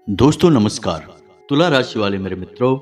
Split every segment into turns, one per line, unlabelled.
दोस्तों नमस्कार। तुला राशि वाले मेरे मित्रों,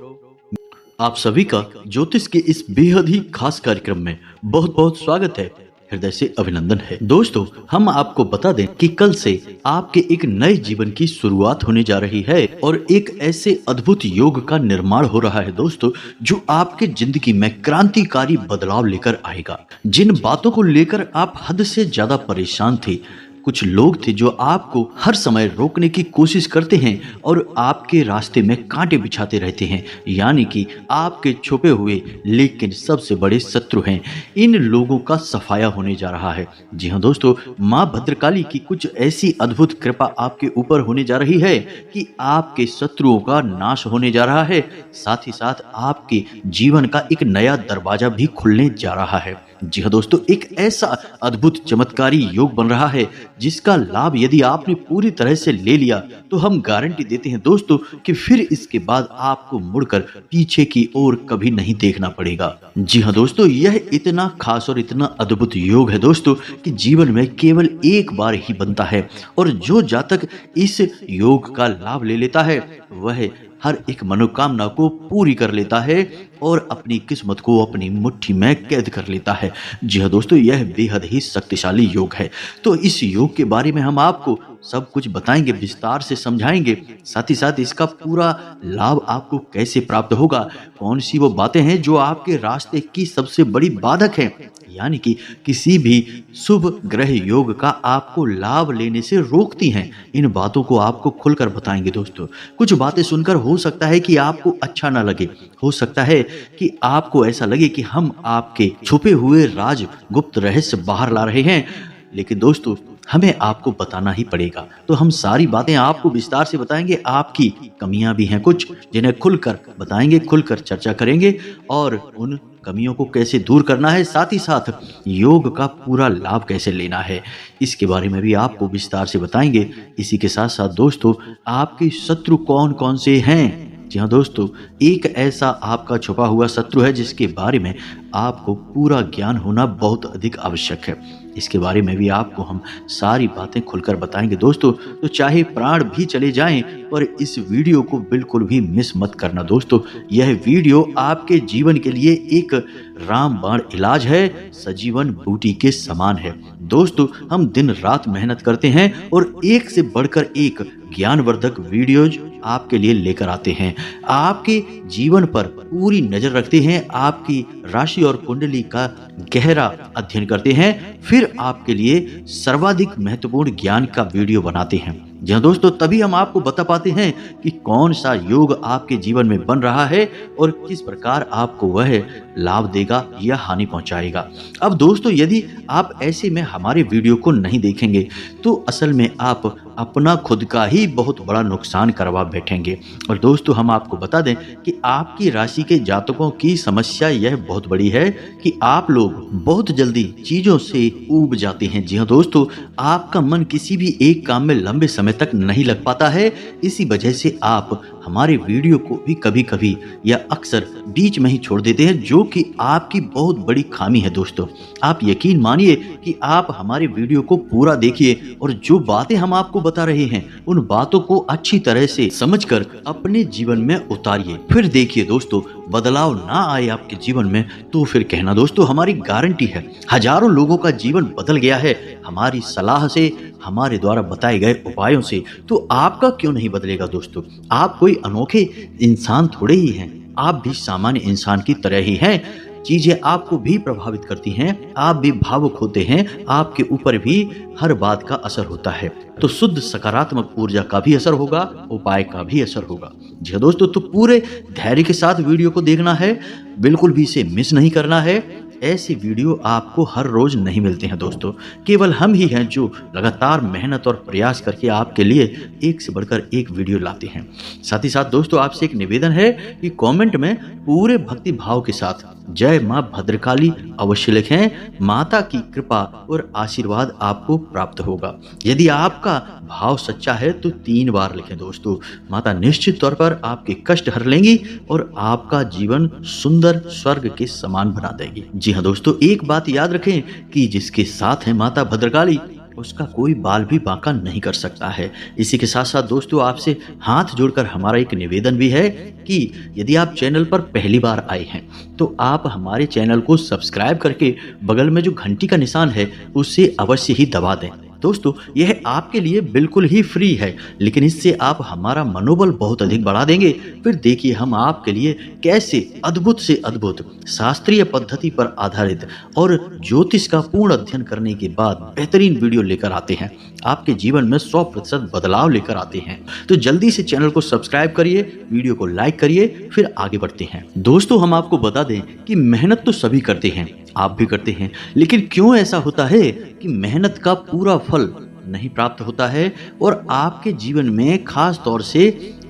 आप सभी का ज्योतिष के इस बेहद ही खास कार्यक्रम में बहुत बहुत स्वागत है। हृदय से अभिनंदन है। दोस्तों, हम आपको बता दें कि कल से आपके एक नए जीवन की शुरुआत होने जा रही है और एक ऐसे अद्भुत योग का निर्माण हो रहा है दोस्तों, जो आपके जिंदगी में क्रांतिकारी बदलाव लेकर आएगा। जिन बातों को लेकर आप हद से ज्यादा परेशान थे, कुछ लोग थे जो आपको हर समय रोकने की कोशिश करते हैं और आपके रास्ते में कांटे बिछाते रहते हैं, यानी कि आपके छुपे हुए लेकिन सबसे बड़े शत्रु हैं। इन लोगों का सफाया होने जा रहा है। जी हाँ दोस्तों, माँ भद्रकाली की कुछ ऐसी अद्भुत कृपा आपके ऊपर होने जा रही है कि आपके शत्रुओं का नाश होने जा रहा है। साथ ही साथ आपके जीवन का एक नया दरवाजा भी खुलने जा रहा है। जी हाँ दोस्तों, एक ऐसा अद्भुत चमत्कारी योग बन रहा है जिसका लाभ यदि आपने पूरी तरह से ले लिया तो हम गारंटी देते हैं दोस्तों कि फिर इसके बाद आपको मुड़कर पीछे की ओर कभी नहीं देखना पड़ेगा। जी हाँ दोस्तों, यह इतना खास और इतना अद्भुत योग है दोस्तों कि जीवन में केवल एक बार ही बनता है और जो जातक इस योग का लाभ ले लेता है वह हर एक मनोकामना को पूरी कर लेता है और अपनी किस्मत को अपनी मुट्ठी में कैद कर लेता है। जी हाँ दोस्तों, यह बेहद ही शक्तिशाली योग है। तो इस योग के बारे में हम आपको सब कुछ बताएंगे, विस्तार से समझाएंगे। साथ ही साथ इसका पूरा लाभ आपको कैसे प्राप्त होगा, कौन सी वो बातें हैं जो आपके रास्ते की सबसे बड़ी बाधक है, यानी कि किसी भी शुभ ग्रह योग का आपको लाभ लेने से रोकती हैं। इन बातों को आपको खुलकर बताएंगे दोस्तों। कुछ बातें सुनकर हो सकता है कि आपको अच्छा ना लगे, हो सकता है कि आपको ऐसा लगे कि हम आपके छुपे हुए राज गुप्त रहस्य बाहर ला रहे हैं, लेकिन दोस्तों हमें आपको बताना ही पड़ेगा। तो हम सारी बातें आपको विस्तार से बताएंगे। आपकी कमियां भी हैं कुछ जिन्हें खुलकर बताएंगे, खुलकर चर्चा करेंगे और उन कमियों को कैसे दूर करना है, साथ ही साथ योग का पूरा लाभ कैसे लेना है, इसके बारे में भी आपको विस्तार से बताएंगे। इसी के साथ साथ दोस्तों, आपके शत्रु कौन कौन से हैं। जी हाँ दोस्तों, एक ऐसा आपका छुपा हुआ शत्रु है जिसके बारे में आपको पूरा ज्ञान होना बहुत अधिक आवश्यक है। इसके बारे में भी आपको हम सारी बातें खुलकर बताएंगे दोस्तों। तो चाहे प्राण भी चले जाएं पर इस वीडियो को बिल्कुल भी मिस मत करना दोस्तों। यह वीडियो आपके जीवन के लिए एक रामबाण इलाज है, सजीवन बूटी के समान है। दोस्तों, हम दिन रात मेहनत करते हैं और एक से बढ़कर एक ज्ञानवर्धक वीडियोज आपके लिए लेकर आते हैं। आपके जीवन पर पूरी नजर रखते हैं, आपकी राशि और कुंडली का गहरा अध्ययन करते हैं, फिर आपके लिए सर्वाधिक महत्वपूर्ण ज्ञान का वीडियो बनाते हैं। जी हाँ दोस्तों, तभी हम आपको बता पाते हैं कि कौन सा योग आपके जीवन में बन रहा है और किस प्रकार आपको वह लाभ देगा या हानि पहुंचाएगा। अब दोस्तों, यदि आप ऐसे में हमारे वीडियो को नहीं देखेंगे तो असल में आप अपना खुद का ही बहुत बड़ा नुकसान करवा बैठेंगे। और दोस्तों, हम आपको बता दें कि आपकी राशि के जातकों की समस्या यह बहुत बड़ी है कि आप लोग बहुत जल्दी चीजों से ऊब जाते हैं। जी हाँ दोस्तों, आपका मन किसी भी एक काम में लंबे समय तक नहीं लग पाता है। इसी वजह से आप हमारे वीडियो को भी कभी कभी या अक्सर बीच में ही छोड़ देते हैं, जो कि आपकी बहुत बड़ी खामी है दोस्तों। आप यकीन मानिए कि आप हमारे वीडियो को पूरा देखिए और जो बातें हम आपको बता रहे हैं उन बातों को अच्छी तरह से समझकर अपने जीवन में उतारिए। फिर देखिए दोस्तों, बदलाव ना आए आपके जीवन में तो फिर कहना दोस्तों, हमारी गारंटी है। हजारों लोगों का जीवन बदल गया है हमारी सलाह से, हमारे द्वारा बताए गए उपायों से। तो आपका क्यों नहीं बदलेगा दोस्तों? आप कोई अनोखे इंसान थोड़े ही हैं, आप भी सामान्य इंसान की तरह ही हैं। चीजें आपको भी प्रभावित करती हैं, आप भी भावुक होते हैं, आपके ऊपर भी हर बात का असर होता है। तो शुद्ध सकारात्मक ऊर्जा का भी असर होगा, उपाय का भी असर होगा। जी हाँ दोस्तों, तो पूरे धैर्य के साथ वीडियो को देखना है, बिल्कुल भी इसे मिस नहीं करना है। ऐसे वीडियो आपको हर रोज नहीं मिलते हैं दोस्तों। केवल हम ही हैं जो लगातार मेहनत और प्रयास करके आपके लिए एक से बढ़कर एक वीडियो लाते हैं। साथ ही साथ दोस्तों, आपसे एक निवेदन है कि कमेंट में पूरे भक्ति भाव के साथ जय मां भद्रकाली अवश्य लिखें। माता की कृपा और आशीर्वाद आपको प्राप्त होगा। यदि आपका भाव सच्चा है तो 3 बार लिखें दोस्तों। माता निश्चित तौर पर आपके कष्ट हर लेंगी और आपका जीवन सुंदर स्वर्ग के समान बना देगी। जी हाँ दोस्तों, एक बात याद रखें कि जिसके साथ है माता भद्रकाली उसका कोई बाल भी बांका नहीं कर सकता है। इसी के साथ साथ दोस्तों आपसे हाथ जोड़कर हमारा एक निवेदन भी है कि यदि आप चैनल पर पहली बार आए हैं तो आप हमारे चैनल को सब्सक्राइब करके बगल में जो घंटी का निशान है उसे अवश्य ही दबा दें। दोस्तों यह आपके लिए बिल्कुल ही फ्री है, लेकिन इससे आप हमारा मनोबल बहुत अधिक बढ़ा देंगे। फिर देखिए हम आपके लिए कैसे अद्भुत से अद्भुत शास्त्रीय पद्धति पर आधारित और ज्योतिष का पूर्ण अध्ययन करने के बाद बेहतरीन वीडियो लेकर आते हैं, आपके जीवन में 100% बदलाव लेकर आते हैं। तो जल्दी से चैनल को सब्सक्राइब करिए, वीडियो को लाइक करिए, फिर आगे बढ़ते हैं। दोस्तों हम आपको बता दें कि मेहनत तो सभी करते हैं, आप भी करते हैं, लेकिन क्यों ऐसा होता है कि मेहनत का पूरा फल नहीं प्राप्त होता है और आपके जीवन में खास तौर से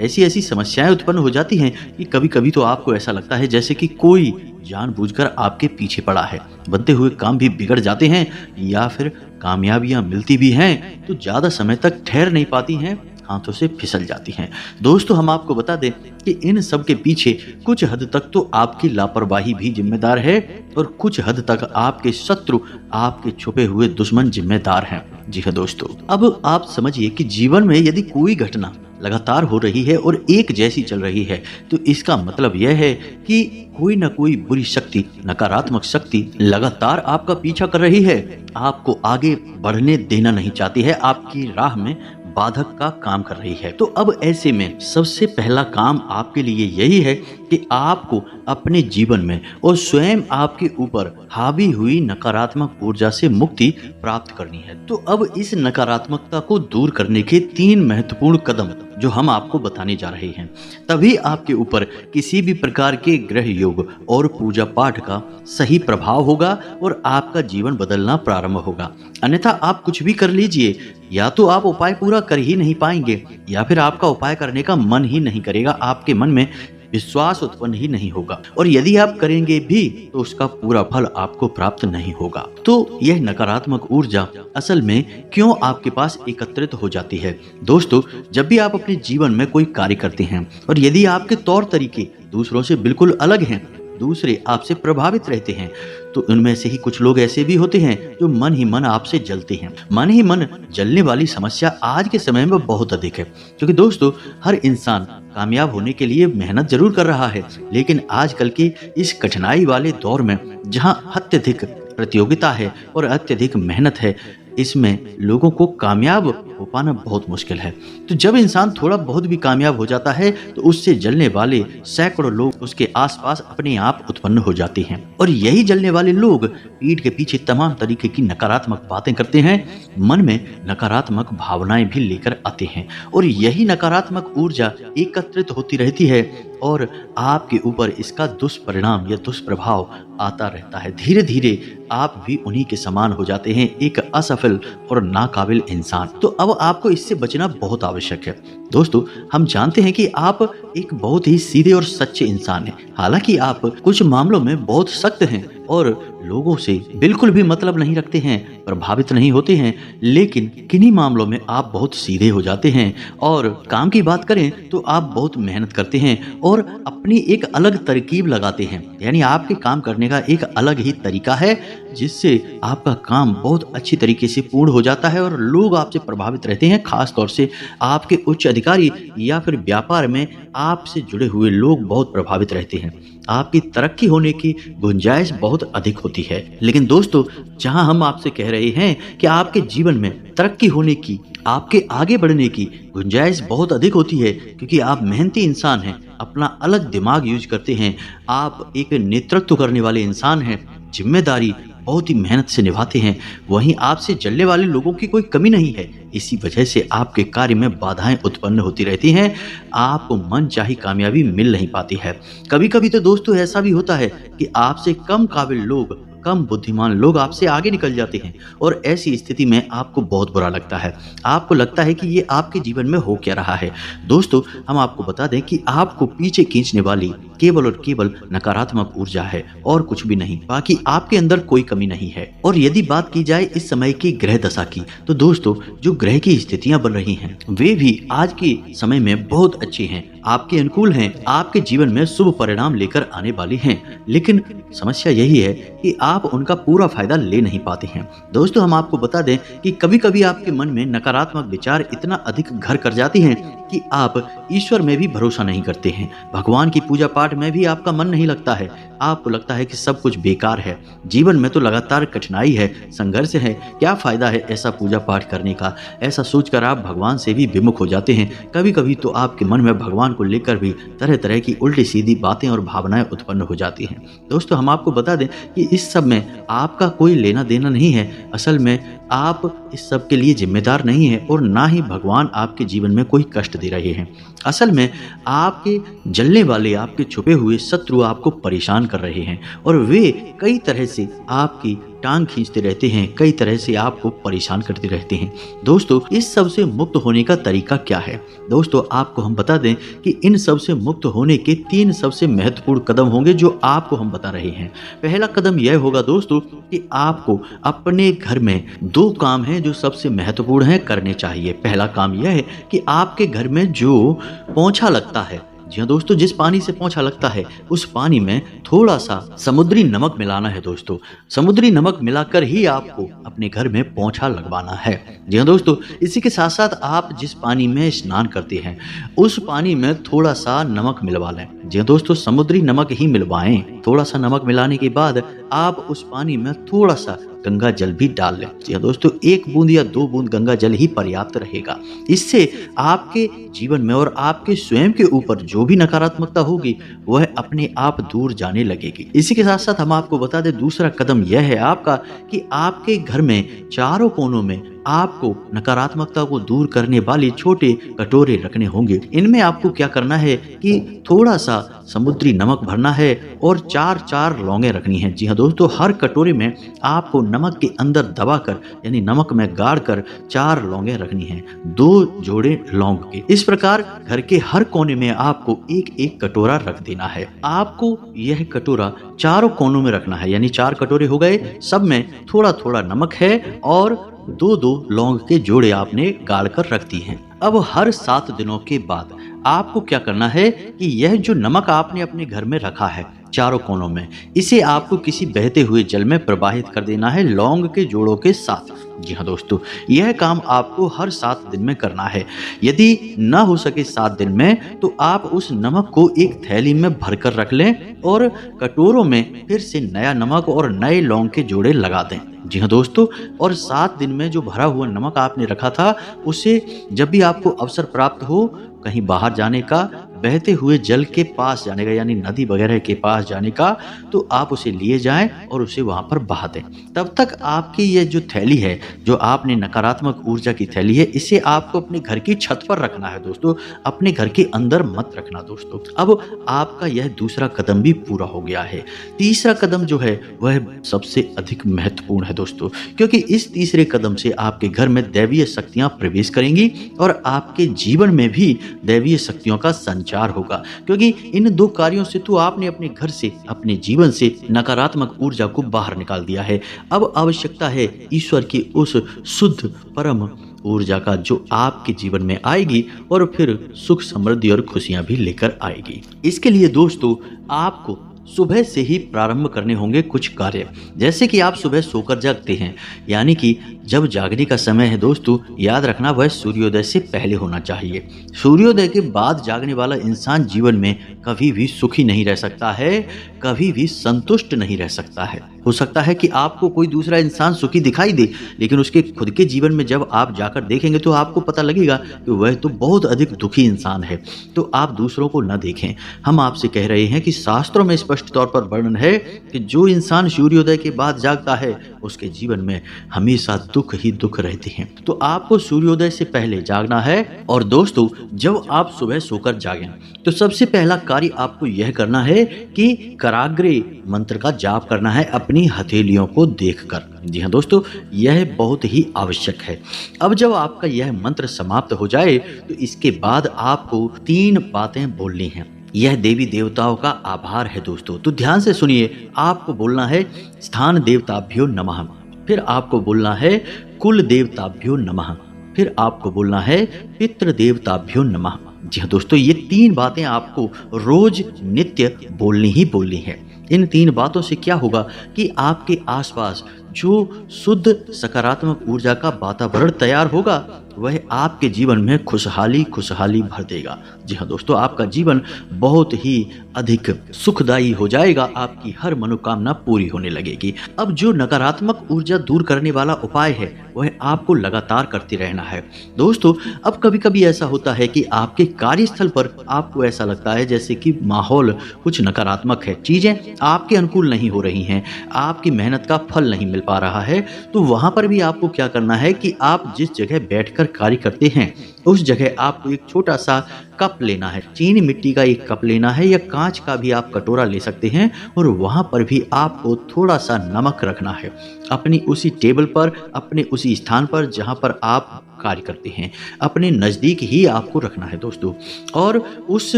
ऐसी ऐसी समस्याएं उत्पन्न हो जाती हैं कि कभी कभी तो आपको ऐसा लगता है जैसे कि कोई जानबूझकर आपके पीछे पड़ा है। बनते हुए काम भी बिगड़ जाते हैं या फिर कामयाबियां मिलती भी हैं तो ज्यादा समय तक ठहर नहीं पाती हैं, हाथों से फिसल जाती हैं। दोस्तों हम आपको बता दें कि इन सब के पीछे कुछ हद तक तो आपकी लापरवाही भी जिम्मेदार है और कुछ हद तक आपके शत्रु, आपके छुपे हुए दुश्मन जिम्मेदार हैं। जी हाँ दोस्तों, अब आप समझिए कि जीवन में यदि कोई घटना लगातार हो रही है और एक जैसी चल रही है तो इसका मतलब यह है कि कोई ना कोई बुरी शक्ति, नकारात्मक शक्ति लगातार आपका पीछा कर रही है, आपको आगे बढ़ने देना नहीं चाहती है, आपकी राह में बाधक का काम कर रही है। तो अब ऐसे में सबसे पहला काम आपके लिए यही है कि आपको अपने जीवन में और स्वयं आपके ऊपर हावी हुई नकारात्मक ऊर्जा से मुक्ति प्राप्त करनी है। तो अब इस नकारात्मकता को दूर करने के 3 महत्वपूर्ण कदम जो हम आपको बताने जा रहे हैं, तभी आपके ऊपर किसी भी प्रकार के ग्रह योग और पूजा पाठ का सही प्रभाव होगा और आपका जीवन बदलना प्रारंभ होगा। अन्यथा आप कुछ भी कर लीजिए, या तो आप उपाय पूरा कर ही नहीं पाएंगे या फिर आपका उपाय करने का मन ही नहीं करेगा, आपके मन में विश्वास उत्पन्न ही नहीं होगा और यदि आप करेंगे भी तो उसका पूरा फल आपको प्राप्त नहीं होगा। तो यह नकारात्मक ऊर्जा असल में क्यों आपके पास एकत्रित हो जाती है? दोस्तों जब भी आप अपने जीवन में कोई कार्य करते हैं और यदि आपके तौर तरीके दूसरों से बिल्कुल अलग हैं, दूसरे आपसे प्रभावित रहते हैं, तो उनमें से ही कुछ लोग ऐसे भी होते हैं जो मन ही मन आपसे जलते हैं। मन ही मन जलने वाली समस्या आज के समय में बहुत अधिक है, क्योंकि दोस्तों हर इंसान कामयाब होने के लिए मेहनत जरूर कर रहा है, लेकिन आजकल के इस कठिनाई वाले दौर में जहां अत्यधिक प्रतियोगिता है और अत्यधिक मेहनत है, इसमें लोगों को कामयाब हो पाना बहुत मुश्किल है। तो जब इंसान थोड़ा बहुत भी कामयाब हो जाता है तो उससे जलने वाले सैकड़ों लोग उसके आसपास अपने आप उत्पन्न हो जाते हैं और यही जलने वाले लोग पीठ के पीछे तमाम तरीके की नकारात्मक बातें करते हैं, मन में नकारात्मक भावनाएं भी लेकर आते हैं और यही नकारात्मक ऊर्जा एकत्रित होती रहती है और आपके ऊपर इसका दुष्परिणाम या दुष्प्रभाव आता रहता है। धीरे धीरे आप भी उन्हीं के समान हो जाते हैं, एक असफल और नाकाबिल इंसान। तो अब आपको इससे बचना बहुत आवश्यक है। दोस्तों हम जानते हैं कि आप एक बहुत ही सीधे और सच्चे इंसान हैं, हालांकि आप कुछ मामलों में बहुत सख्त हैं और लोगों से बिल्कुल भी मतलब नहीं रखते हैं, प्रभावित नहीं होते हैं, लेकिन किन्हीं मामलों में आप बहुत सीधे हो जाते हैं और काम की बात करें तो आप बहुत मेहनत करते हैं और अपनी एक अलग तरकीब लगाते हैं, यानी आपके काम करने का एक अलग ही तरीका है जिससे आपका काम बहुत अच्छी तरीके से पूर्ण हो जाता है और लोग आपसे प्रभावित रहते हैं। खास तौर से आपके उच्च अधिकारी या फिर व्यापार में आपसे जुड़े हुए लोग बहुत प्रभावित रहते हैं, आपकी तरक्की होने की गुंजाइश बहुत अधिक होती है। लेकिन दोस्तों जहां हम आपसे कह रहे हैं कि आपके जीवन में तरक्की होने की, आपके आगे बढ़ने की गुंजाइश बहुत अधिक होती है क्योंकि आप मेहनती इंसान हैं, अपना अलग दिमाग यूज करते हैं, आप एक नेतृत्व करने वाले इंसान हैं, जिम्मेदारी बहुत ही मेहनत से निभाते हैं, वहीं आपसे जलने वाले लोगों की कोई कमी नहीं है। इसी वजह से आपके कार्य में बाधाएं उत्पन्न होती रहती हैं, आपको मनचाही कामयाबी मिल नहीं पाती है। कभी कभी तो दोस्तों ऐसा भी होता है कि आपसे कम काबिल लोग, कम बुद्धिमान लोग आपसे आगे निकल जाते हैं और ऐसी स्थिति में आपको बहुत बुरा लगता है, आपको लगता है कि ये आपके जीवन में हो क्या रहा है। दोस्तों हम आपको बता दें कि आपको पीछे खींचने वाली केवल और केवल नकारात्मक ऊर्जा है और कुछ भी नहीं, बाकी आपके अंदर कोई कमी नहीं है। और यदि बात की जाए इस समय की ग्रह दशा की, तो दोस्तों जो ग्रह की स्थितियां बन रही हैं वे भी आज के समय में बहुत अच्छी हैं, आपके अनुकूल हैं, आपके जीवन में शुभ परिणाम लेकर आने वाली हैं। लेकिन समस्या यही है कि आप उनका पूरा फायदा ले नहीं पाते हैं। दोस्तों, हम आपको बता दें कि कभी-कभी आपके मन में नकारात्मक विचार इतना अधिक घर कर जाते हैं कि आप ईश्वर में भी भरोसा नहीं करते हैं। भगवान की पूजा पाठ में भी आपका मन नहीं लगता है। आपको लगता है कि सब कुछ बेकार है, जीवन में तो लगातार कठिनाई है, संघर्ष है, क्या फायदा है ऐसा पूजा पाठ करने का। ऐसा सोचकर आप भगवान से भी विमुख हो जाते हैं। कभी-कभी तो आपके मन में भगवान को लेकर भी तरह-तरह की उल्टी-सीधी बातें और भावनाएं उत्पन्न हो जाती हैं। दोस्तों, हम आपको बता दें कि इस सब में आपका कोई लेना देना नहीं है। असल में आप इस सब के लिए जिम्मेदार नहीं हैं और ना ही भगवान आपके जीवन में कोई कष्ट दे रहे हैं। असल में आपके जलने वाले, आपके छुपे हुए शत्रु आपको परेशान कर रहे हैं और वे कई तरह से आपकी टांग खींचते रहते हैं, कई तरह से आपको परेशान करते रहते हैं। दोस्तों, इस सब से मुक्त होने का तरीका क्या है? दोस्तों, आपको हम बता दें कि इन सब से मुक्त होने के 3 सबसे महत्वपूर्ण कदम होंगे जो आपको हम बता रहे हैं। पहला कदम यह होगा दोस्तों कि आपको अपने घर में 2 काम हैं जो सबसे महत्वपूर्ण हैं, करने चाहिए। पहला काम यह है कि आपके घर में जो पोंछा लगता है, जी हाँ दोस्तों, जिस पानी से पोंछा लगता है उस पानी में थोड़ा सा समुद्री नमक मिलाना है। दोस्तों, समुद्री नमक मिलाकर ही आपको अपने घर में पोंछा लगवाना है। जी हाँ दोस्तों, इसी के साथ साथ आप जिस पानी में स्नान करते हैं उस पानी में थोड़ा सा नमक मिलवा लें। जी हाँ दोस्तों, समुद्री नमक ही मिलवाएं। थोड़ा सा नमक मिलाने के बाद आप उस पानी में थोड़ा सा गंगा जल भी डाल लें। जी हाँ दोस्तों, 1 बूंद या 2 बूंद गंगा जल ही पर्याप्त रहेगा। इससे आपके जीवन में और आपके स्वयं के ऊपर जो भी नकारात्मकता होगी वह अपने आप दूर जाने लगेगी। इसी के साथ साथ हम आपको बता दें, दूसरा कदम यह है आपका कि आपके घर में चारों कोनों में आपको नकारात्मकता को दूर करने वाले छोटे कटोरे रखने होंगे। इनमें आपको क्या करना है कि थोड़ा सा समुद्री नमक भरना है और 4-4 लौंगे रखनी है। जी हाँ दोस्तों, हर कटोरे में आपको नमक के अंदर दबाकर यानी नमक में गाड़ कर 4 लौंगे रखनी है, 2 जोड़े लौंग के। इस प्रकार घर के हर कोने में आपको 1-1 कटोरा रख देना है। आपको यह कटोरा चारों कोनों में रखना है, यानी 4 कटोरे हो गए, सब में थोड़ा थोड़ा नमक है और 2-2 लौंग के जोड़े आपने गाड़ कर रख दी हैं। अब हर 7 दिनों के बाद आपको क्या करना है कि यह जो नमक आपने अपने घर में रखा है चारों कोनों में, इसे आपको किसी बहते हुए जल में प्रवाहित कर देना है लौंग के जोड़ों के साथ। जी हाँ दोस्तों, यह काम आपको हर 7 दिन में करना है। यदि ना हो सके 7 दिन में तो आप उस नमक को एक थैली में भरकर रख लें और कटोरों में फिर से नया नमक और नए लौंग के जोड़े लगा दें। जी हाँ दोस्तों, और 7 दिन में जो भरा हुआ नमक आपने रखा था उसे जब भी आपको अवसर प्राप्त हो कहीं बाहर जाने का, बहते हुए जल के पास जाने का यानी नदी वगैरह के पास जाने का, तो आप उसे लिए जाएं और उसे वहां पर बहा दें। तब तक आपकी ये जो थैली है, जो आपने नकारात्मक ऊर्जा की थैली है, इसे आपको अपने घर की छत पर रखना है दोस्तों, अपने घर के अंदर मत रखना दोस्तों। अब आपका यह दूसरा कदम भी पूरा हो गया है। तीसरा कदम जो है वह सबसे अधिक महत्वपूर्ण है दोस्तों, क्योंकि इस तीसरे कदम से आपके घर में दैवीय शक्तियां प्रवेश करेंगी और आपके जीवन में भी दैवीय शक्तियों का संचार होगा। क्योंकि इन 2 कार्यों से तो आपने अपने घर से, अपने जीवन से नकारात्मक ऊर्जा को बाहर निकाल दिया है। अब आवश्यकता है ईश्वर की उस शुद्ध परम ऊर्जा का जो आपके जीवन में आएगी और फिर सुख, समृद्धि और खुशियां भी लेकर आएगी। इसके लिए दोस्तों आपको सुबह से ही प्रारंभ करने होंगे कुछ कार्य। जैसे कि आप सुबह सोकर जागते हैं, यानी कि जब जागने का समय है दोस्तों, याद रखना वह सूर्योदय से पहले होना चाहिए। सूर्योदय के बाद जागने वाला इंसान जीवन में कभी भी सुखी नहीं रह सकता है, कभी भी संतुष्ट नहीं रह सकता है। हो सकता है कि आपको कोई दूसरा इंसान सुखी दिखाई दे, लेकिन उसके खुद के जीवन में जब आप जाकर देखेंगे तो आपको पता लगेगा कि वह तो बहुत अधिक दुखी इंसान है। तो आप दूसरों को न देखें। हम आपसे कह रहे हैं कि शास्त्रों में स्पष्ट तौर पर वर्णन है कि जो इंसान सूर्योदय के बाद जागता है उसके जीवन में हमेशा दुख ही दुख रहते हैं। तो आपको सूर्योदय से पहले जागना है। और दोस्तों, जब आप सुबह सोकर जागें तो सबसे पहला कार्य आपको यह करना है कि कराग्रे मंत्र का जाप करना है अपनी हथेलियों को देखकर। जी हाँ दोस्तों, यह बहुत ही आवश्यक है। अब जब आपका यह मंत्र समाप्त हो जाए तो इसके बाद आपको 3 बातें बोलनी हैं। यह देवी देवताओं का आभार है दोस्तों, तो ध्यान से सुनिए। आपको बोलना है स्थान देवताभ्यो नमः, फिर आपको बोलना है कुल देवताभ्यो नमः, फिर आपको बोलना है पितृ देवताभ्यो नमः, जी हाँ दोस्तों, ये 3 बातें आपको रोज नित्य बोलनी ही बोलनी है। इन 3 बातों से क्या होगा कि आपके आसपास जो शुद्ध सकारात्मक ऊर्जा का वातावरण तैयार होगा, वह आपके जीवन में खुशहाली खुशहाली भर देगा। जी हाँ दोस्तों, आपका जीवन बहुत ही अधिक सुखदायी हो जाएगा, आपकी हर मनोकामना पूरी होने लगेगी। अब जो नकारात्मक ऊर्जा दूर करने वाला उपाय है, वह आपको लगातार करते रहना है। दोस्तों, अब कभी-कभी ऐसा होता है कि आपके कार्यस्थल पर आपको ऐसा लगता है जैसे कि माहौल कुछ नकारात्मक है, चीज़ें आपके अनुकूल नहीं हो रही हैं, आपकी मेहनत का फल नहीं मिल पा रहा है, तो वहाँ पर भी आपको क्या करना है कि आप जिस जगह बैठकर कार्य करते हैं, उस जगह आपको एक छोटा-सा कप लेना है, चीनी मिट्टी का एक कप लेना है या काँच का भी आप कटोरा ले सकते हैं और वहाँ पर भी आपको थोड़ा-सा नमक रखना है। अपनी उसी टेबल पर, अपने उसी स्थान पर जहाँ पर आप कार्य करते हैं, अपने नज़दीक ही आपको रखना है दोस्तों। और उस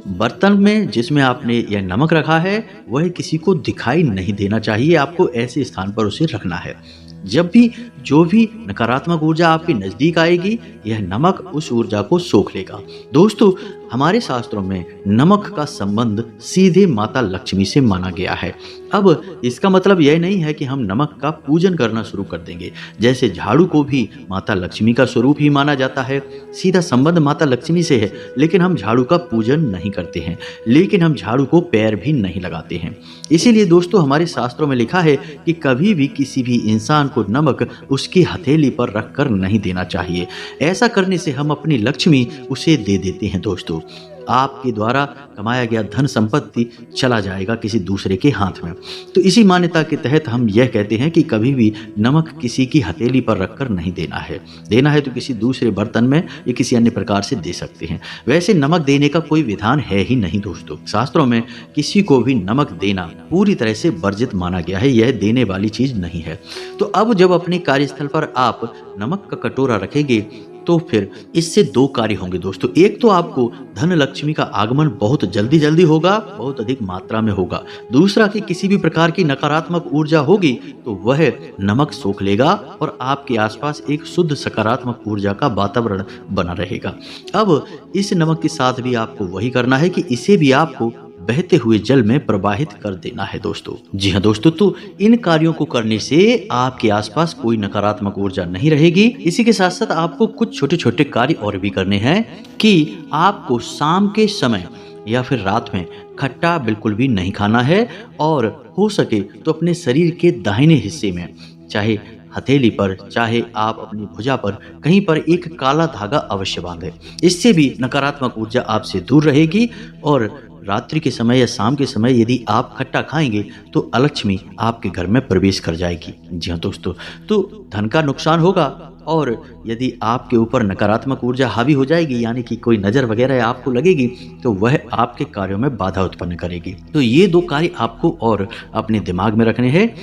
बर्तन में जिसमें आपने यह नमक रखा है, वह किसी को दिखाई नहीं देना चाहिए, आपको ऐसे स्थान पर उसे रखना है। जब भी जो भी नकारात्मक ऊर्जा आपके नज़दीक आएगी, यह नमक उस ऊर्जा को सोख लेगा। दोस्तों, हमारे शास्त्रों में नमक का संबंध सीधे माता लक्ष्मी से माना गया है। अब इसका मतलब यह नहीं है कि हम नमक का पूजन करना शुरू कर देंगे। जैसे झाड़ू को भी माता लक्ष्मी का स्वरूप ही माना जाता है, सीधा संबंध माता लक्ष्मी से है, लेकिन हम झाड़ू का पूजन नहीं करते हैं, लेकिन हम झाड़ू को पैर भी नहीं लगाते हैं। इसीलिए दोस्तों, हमारे शास्त्रों में लिखा है कि कभी भी किसी भी इंसान को नमक उसकी हथेली पर रख कर नहीं देना चाहिए। ऐसा करने से हम अपनी लक्ष्मी उसे दे देते हैं दोस्तों। आपके द्वारा कमाया गया धन संपत्ति चला जाएगा किसी दूसरे के हाथ में। तो इसी मान्यता के तहत हम यह कहते हैं कि कभी भी नमक किसी की हथेली पर रखकर नहीं देना है। देना है तो किसी दूसरे बर्तन में या किसी अन्य प्रकार से दे सकते हैं। वैसे नमक देने का कोई विधान है ही नहीं दोस्तों। शास्त्रों में किसी को भी नमक देना पूरी तरह से वर्जित माना गया है, यह देने वाली चीज नहीं है। तो अब जब अपने कार्यस्थल पर आप नमक का कटोरा रखेंगे, तो फिर इससे 2 कार्य होंगे दोस्तों। एक तो आपको धन लक्ष्मी का आगमन बहुत जल्दी जल्दी होगा, बहुत अधिक मात्रा में होगा। दूसरा कि किसी भी प्रकार की नकारात्मक ऊर्जा होगी तो वह नमक सोख लेगा और आपके आसपास एक शुद्ध सकारात्मक ऊर्जा का वातावरण बना रहेगा। अब इस नमक के साथ भी आपको वही करना है कि इसे भी आपको बहते हुए जल में प्रवाहित कर देना है दोस्तों। जी हाँ दोस्तों, तो इन कार्यों को करने से आपके आसपास कोई नकारात्मक ऊर्जा नहीं रहेगी। इसी के साथ साथ आपको कुछ छोटे छोटे कार्य और भी करने हैं कि आपको शाम के समय या फिर रात में खट्टा बिल्कुल भी नहीं खाना है और हो सके तो अपने शरीर के दाहिने हिस्से में, चाहे हथेली पर चाहे आप अपनी भुजा पर, कहीं पर एक काला धागा अवश्य बांधें। इससे भी नकारात्मक ऊर्जा आपसे दूर रहेगी और रात्रि के समय या शाम के समय यदि आप खट्टा खाएंगे तो अलक्ष्मी आपके घर में प्रवेश कर जाएगी। जी हाँ दोस्तों, तो धन का नुकसान होगा और यदि आपके ऊपर नकारात्मक ऊर्जा हावी हो जाएगी, यानी कि कोई नज़र वगैरह आपको लगेगी, तो वह आपके कार्यों में बाधा उत्पन्न करेगी। तो ये 2 कार्य आपको और अपने दिमाग में रखने हैं,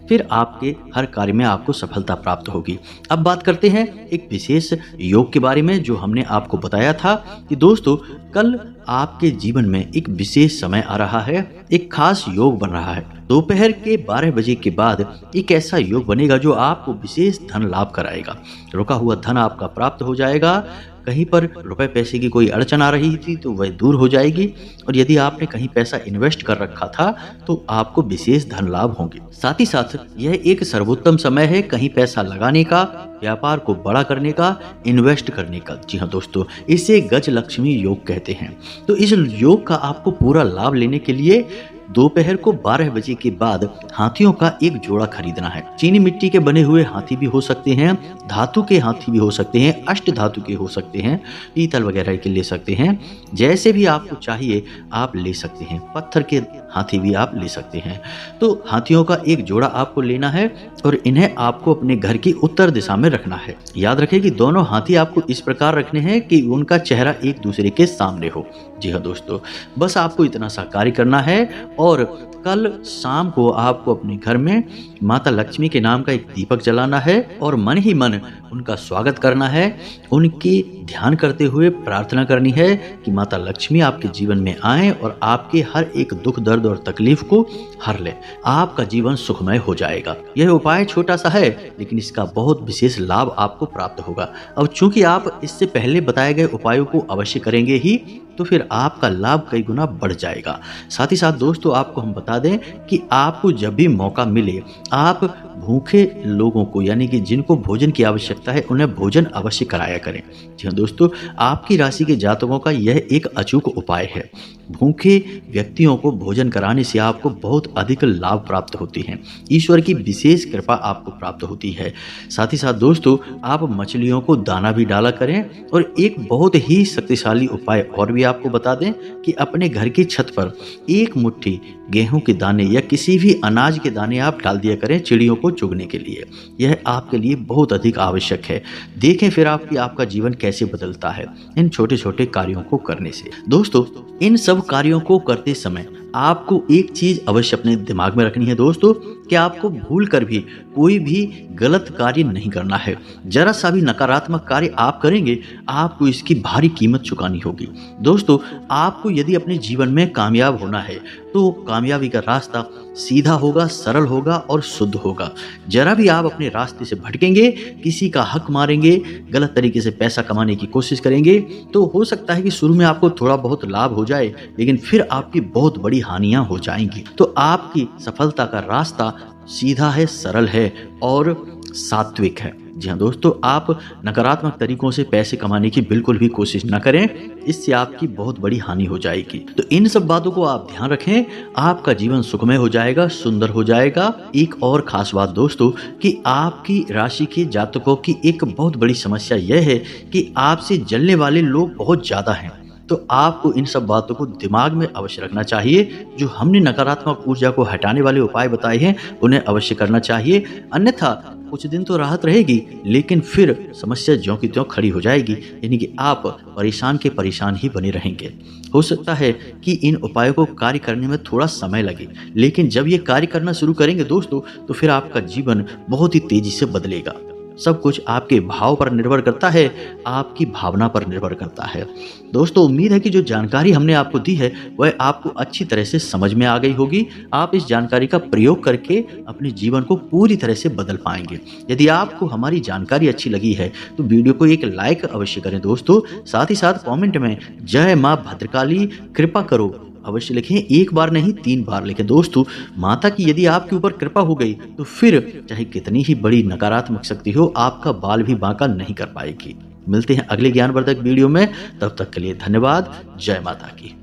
फिर आपके हर कार्य में आपको सफलता प्राप्त होगी। अब बात करते हैं एक विशेष योग के बारे में जो हमने आपको बताया था कि दोस्तों कल आपके जीवन में एक विशेष समय आ रहा है, एक खास योग बन रहा है। दोपहर के 12 बजे के बाद एक ऐसा योग बनेगा जो आपको विशेष धन लाभ कराएगा। रुका हुआ धन आपका प्राप्त हो जाएगा। कहीं पर रुपए पैसे की कोई अड़चन आ रही थी तो वह दूर हो जाएगी और यदि आपने कहीं पैसा इन्वेस्ट कर रखा था तो आपको विशेष धन लाभ होंगे। साथ ही साथ यह एक सर्वोत्तम समय है कहीं पैसा लगाने का, व्यापार को बड़ा करने का, इन्वेस्ट करने का। जी हाँ दोस्तों, इसे गज लक्ष्मी योग कहते हैं। तो इस योग का आपको पूरा लाभ लेने के लिए दोपहर को 12 बजे के बाद हाथियों का एक जोड़ा खरीदना है। चीनी मिट्टी के बने हुए हाथी भी हो सकते हैं, धातु के हाथी भी हो सकते हैं, अष्ट धातु के हो सकते हैं, पीतल वगैरह के ले सकते हैं। जैसे भी आपको चाहिए आप ले सकते हैं। पत्थर के हाथी भी आप ले सकते हैं। तो हाथियों का एक जोड़ा आपको लेना है और इन्हें आपको अपने घर की उत्तर दिशा में रखना है। याद रखें कि दोनों हाथी आपको इस प्रकार रखने हैं कि उनका चेहरा एक दूसरे के सामने हो। जी हाँ दोस्तों, बस आपको इतना सा कार्य करना है और कल शाम को आपको अपने घर में माता लक्ष्मी के नाम का एक दीपक जलाना है और मन ही मन उनका स्वागत करना है, उनकी ध्यान करते हुए प्रार्थना करनी है कि माता लक्ष्मी आपके जीवन में आए और आपके हर एक दुख दर्द और तकलीफ को हर ले। आपका जीवन सुखमय हो जाएगा। यह उपाय छोटा सा है लेकिन इसका बहुत विशेष लाभ आपको प्राप्त होगा। अब चूंकि आप इससे पहले बताए गए उपायों को अवश्य करेंगे ही, तो फिर आपका लाभ कई गुना बढ़ जाएगा। साथ ही साथ दोस्तों आपको हम बता दें कि आपको जब भी मौका मिले आप भूखे लोगों को, यानी कि जिनको भोजन की आवश्यकता है, उन्हें भोजन अवश्य कराया करें। जी हाँ दोस्तों, आपकी राशि के जातकों का यह एक अचूक उपाय है। भूखे व्यक्तियों को भोजन कराने से आपको बहुत अधिक लाभ प्राप्त होती है। ईश्वर की विशेष कृपा आपको प्राप्त होती है। साथ ही साथ दोस्तों आप मछलियों को दाना भी डाला करें। और एक बहुत ही शक्तिशाली उपाय और भी आपको बता दें कि अपने घर की छत पर एक मुट्ठी गेहूं के दाने या किसी भी अनाज के दाने आप डाल दिया करें चिड़ियों को चुगने के लिए। यह आपके लिए बहुत अधिक आवश्यक है। देखें फिर आपका जीवन कैसे बदलता है इन छोटे छोटे कार्यों को करने से। दोस्तों इन सब कार्यों को करते समय आपको एक चीज अवश्य अपने दिमाग में रखनी है दोस्तों, कि आपको भूल कर भी कोई भी गलत कार्य नहीं करना है। जरा सा भी नकारात्मक कार्य आप करेंगे आपको इसकी भारी कीमत चुकानी होगी। दोस्तों आपको यदि अपने जीवन में कामयाब होना है तो कामयाबी का रास्ता सीधा होगा, सरल होगा और शुद्ध होगा। जरा भी आप अपने रास्ते से भटकेंगे, किसी का हक मारेंगे, गलत तरीके से पैसा कमाने की कोशिश करेंगे, तो हो सकता है कि शुरू में आपको थोड़ा बहुत लाभ हो जाए लेकिन फिर आपकी बहुत बड़ी हानियां हो जाएंगी। तो आपकी सफलता का रास्ता सीधा है, सरल है और सात्विक है। जी हाँ दोस्तों, आप नकारात्मक तरीकों से पैसे कमाने की बिल्कुल भी कोशिश न करें, इससे आपकी बहुत बड़ी हानि हो जाएगी। तो इन सब बातों को आप ध्यान रखें, आपका जीवन सुखमय हो जाएगा, सुंदर हो जाएगा। एक और खास बात दोस्तों कि आपकी राशि के जातकों की एक बहुत बड़ी समस्या यह है कि आपसे जलने वाले लोग बहुत ज्यादा हैं। तो आपको इन सब बातों को दिमाग में अवश्य रखना चाहिए। जो हमने नकारात्मक ऊर्जा को हटाने वाले उपाय बताए हैं उन्हें अवश्य करना चाहिए, अन्यथा कुछ दिन तो राहत रहेगी लेकिन फिर समस्या ज्यों की त्यों खड़ी हो जाएगी, यानी कि आप परेशान के परेशान ही बने रहेंगे। हो सकता है कि इन उपायों को कार्य करने में थोड़ा समय लगे, लेकिन जब ये कार्य करना शुरू करेंगे दोस्तों तो फिर आपका जीवन बहुत ही तेजी से बदलेगा। सब कुछ आपके भाव पर निर्भर करता है, आपकी भावना पर निर्भर करता है। दोस्तों उम्मीद है कि जो जानकारी हमने आपको दी है वह आपको अच्छी तरह से समझ में आ गई होगी। आप इस जानकारी का प्रयोग करके अपने जीवन को पूरी तरह से बदल पाएंगे। यदि आपको हमारी जानकारी अच्छी लगी है तो वीडियो को एक लाइक अवश्य करें दोस्तों। साथ ही साथ कमेंट में जय माँ भद्रकाली कृपा करो अवश्य लिखें। एक बार नहीं 3 बार लिखें दोस्तों। माता की यदि आपके ऊपर कृपा हो गई तो फिर चाहे कितनी ही बड़ी नकारात्मक शक्ति हो आपका बाल भी बांका नहीं कर पाएगी। मिलते हैं अगले ज्ञानवर्धक वीडियो में, तब तक के लिए धन्यवाद। जय माता की।